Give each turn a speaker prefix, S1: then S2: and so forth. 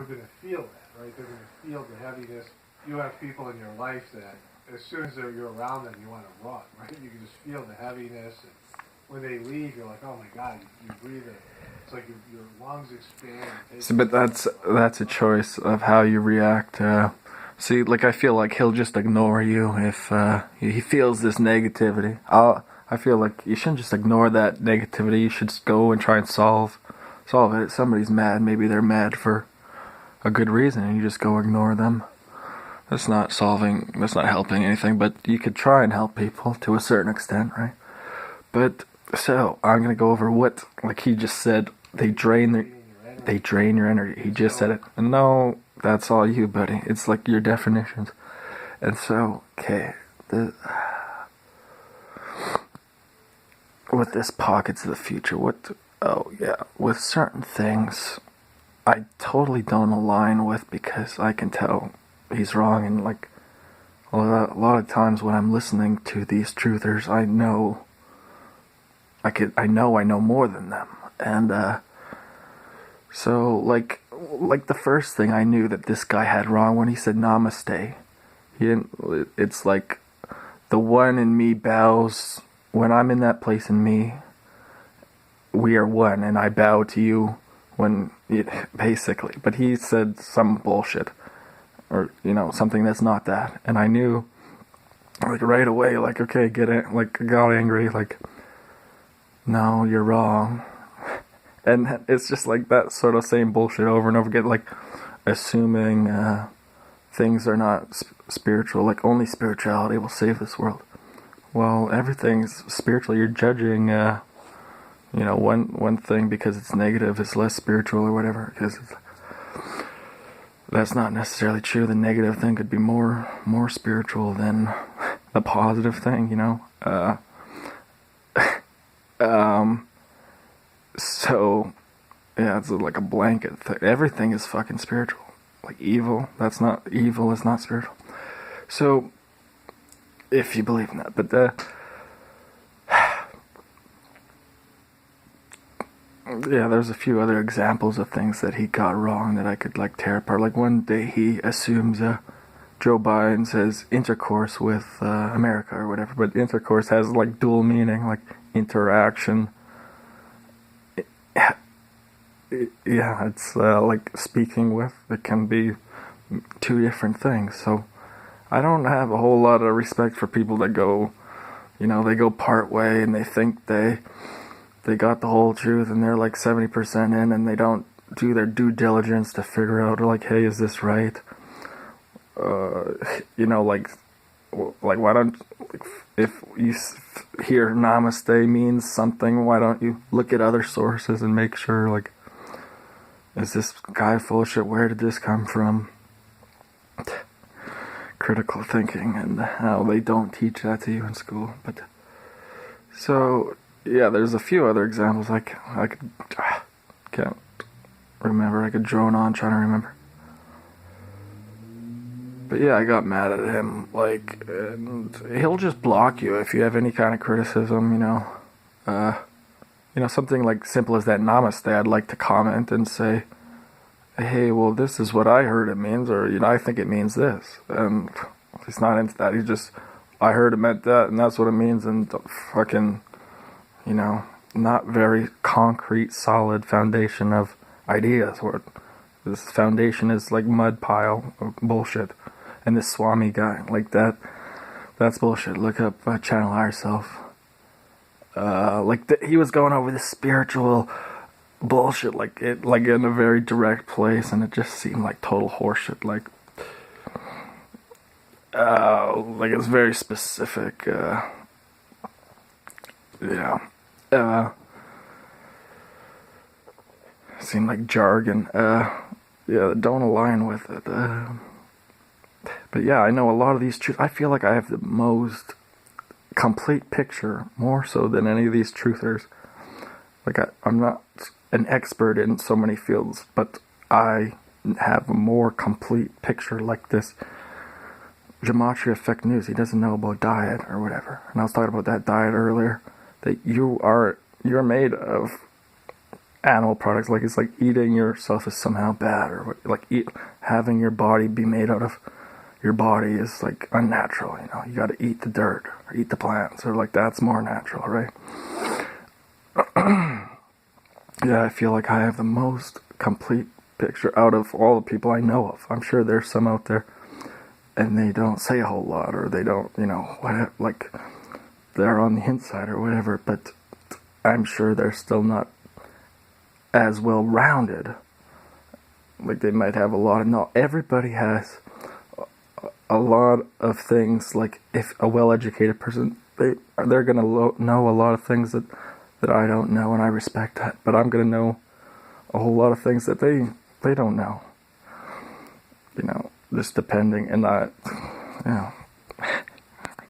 S1: going to feel that, right? They're going to feel the heaviness. You have people in your life that, as soon as you're around them, you want to run, right? You can just feel the heaviness. And when they leave, you're like, oh my God, you breathe it. It's like your lungs expand.
S2: So, but that's a choice of how you react. See, like I feel like he'll just ignore you if he feels this negativity. I feel like you shouldn't just ignore that negativity. You should just go and try and solve it. If somebody's mad, maybe they're mad for a good reason, and you just go ignore them. That's not helping anything, but you could try and help people to a certain extent, right? But, so, I'm gonna go over what, like he just said, they drain your energy. He just said it. No, that's all you, buddy. It's like your definitions. And so, okay, with this pockets of the future, with certain things, I totally don't align with because I can tell he's wrong, and like a lot of times when I'm listening to these truthers, I know I know more than them, and so like the first thing I knew that this guy had wrong when he said namaste. He didn't. It's like the one in me bows when I'm in that place in me. We are one, and I bow to you basically. But he said some bullshit, or something that's not that, and I knew, like right away, like okay, get it, like I got angry, like no, you're wrong, and it's just like that sort of same bullshit over and over again, like assuming things are not spiritual, like only spirituality will save this world. Well, everything's spiritual. You're judging, one thing because it's negative is less spiritual or whatever, because that's not necessarily true. The negative thing could be more spiritual than the positive thing, So, yeah, it's like a blanket thing. Everything is fucking spiritual. Like evil is not spiritual. So, if you believe in that, but yeah, there's a few other examples of things that he got wrong that I could like tear apart. Like one day he assumes Joe Biden says intercourse with America or whatever, but intercourse has like dual meaning, like interaction. Yeah, it's like speaking with. It can be two different things. So I don't have a whole lot of respect for people that go, they go part way and they think they got the whole truth and they're like 70% in and they don't do their due diligence to figure out like, hey, is this right? Like why don't, like, if you hear namaste means something, why don't you look at other sources and make sure, like, is this guy full of shit? Where did this come from? Critical thinking, and how they don't teach that to you in school. But so yeah, there's a few other examples I can't remember. I could drone on trying to remember. But yeah, I got mad at him, like, and he'll just block you if you have any kind of criticism, something like simple as that namaste. I'd like to comment and say, hey, well, this is what I heard it means, or, I think it means this. And he's not into that. He's just, I heard it meant that, and that's what it means, and fucking, not very concrete, solid foundation of ideas. Where this foundation is like mud pile of bullshit. And this Swami guy, like that's bullshit. Look up Channel Higher Self. He was going over this spiritual bullshit, like in a very direct place, and it just seemed like total horseshit. Like it's very specific. Seemed like jargon. Don't align with it. But yeah, I know a lot of these truths. I feel like I have the most complete picture, more so than any of these truthers. Like I'm not an expert in so many fields, but I have a more complete picture, like this Gematria Effect News. He doesn't know about diet or whatever. And I was talking about that diet earlier. That you're made of animal products. Like it's like eating yourself is somehow bad, or having your body be made out of your body is like unnatural. You know, you got to eat the dirt or eat the plants, or like that's more natural, right? Yeah, I feel like I have the most complete picture out of all the people I know of. I'm sure there's some out there, and they don't say a whole lot, or they don't, you know, whatever, like they're on the inside or whatever. But I'm sure they're still not as well rounded. Like they might have a lot of knowledge. Everybody has a lot of things. Like if a well-educated person, they're gonna know a lot of things that I don't know, and I respect that. But I'm gonna know a whole lot of things that they don't know. You know, just depending, and yeah.